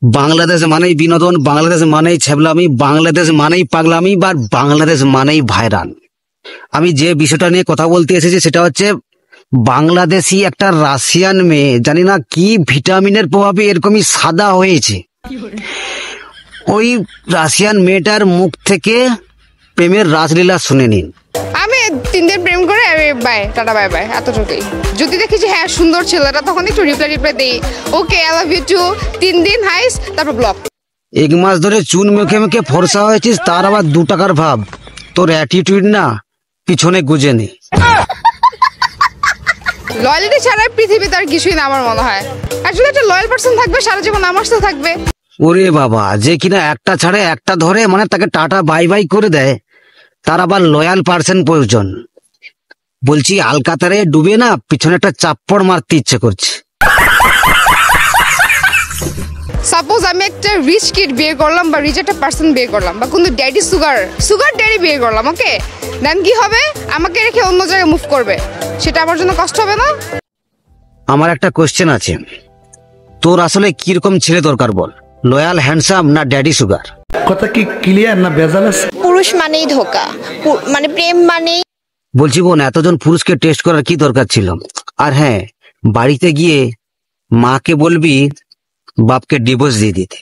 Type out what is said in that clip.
বাংলাদেশ মানেই বিনোদন, বাংলাদেশ মানেই ছ্যাবলামি, বাংলাদেশ মানেই পাগলামি, বা বাংলাদেশ মানেই ভাইরাল। আমি যে বিষয়টা নিয়ে কথা বলতে এসেছি সেটা হচ্ছে বাংলাদেশি একটা রাশিয়ান মেয়ে, জানি না কি ভিটামিনের প্রভাবে এরকমই সাদা হয়েছে। ওই রাশিয়ান মেয়েটার মুখ থেকে প্রেমের রাসলীলা শুনে নিন। আমি 3 দিন প্রেম করে আমি বাই টাটা বাই বাই এতটুকুই। যদি দেখি যে হ্যাঁ সুন্দর ছেলেটা, তখন একটু রিপ্লাই দিই, okay I love you too, 3 দিন হাইস, তারপর ব্লক। 1 মাস ধরে চুন মেখে মেখে ফর্সা হয়েছিস, তার আবার 2 টাকার ভাব। তোর অ্যাটিটিউড না পিছনে গুজে নে। লয়ালিটি ছাড়া পৃথিবীতে আর কিছুই না আমার মনে হয়। আসলে একটা লয়াল পার্সন থাকবে সারা জীবন আমার সাথে থাকবে। ওরে বাবা, যে কিনা একটা ছাড়ে একটা ধরে, মানে তাকে টাটা বাই বাই করে দেয়, তার আবার লয়াল পার্সন প্রয়োজন। বলছি আলকাতারে ডুবে না পিছনে একটা চাপ্পড় মারতে ইচ্ছে করছে। সাপোজ আমি একটা রিচ কিড বিয়ে করলাম, বা রিচ একটা পার্সন বিয়ে করলাম, বা কোনো ড্যাডি সুগার ড্যাডি বিয়ে করলাম, ওকে দেন কি হবে? আমাকে রেখে অন্য জায়গায় মুভ করবে, সেটা আমার জন্য কষ্ট হবে না? আমার একটা কোশ্চেন আছে, তোর আসলে কিরকম ছেলে দরকার বল? লয়াল, হ্যান্ডসাম, না ড্যাডি সুগার? কথা কি ক্লিয়ার না ভেজাল আছে? পুরুষ মানেই ধোকা, মানে প্রেম মানেই। বলছি বোন, এতজন পুরুষকে টেস্ট করার কি দরকার ছিল? আর হ্যাঁ, বাড়িতে গিয়ে মাকে বলবি বাপকে ডিভোর্স দিয়ে দিতে।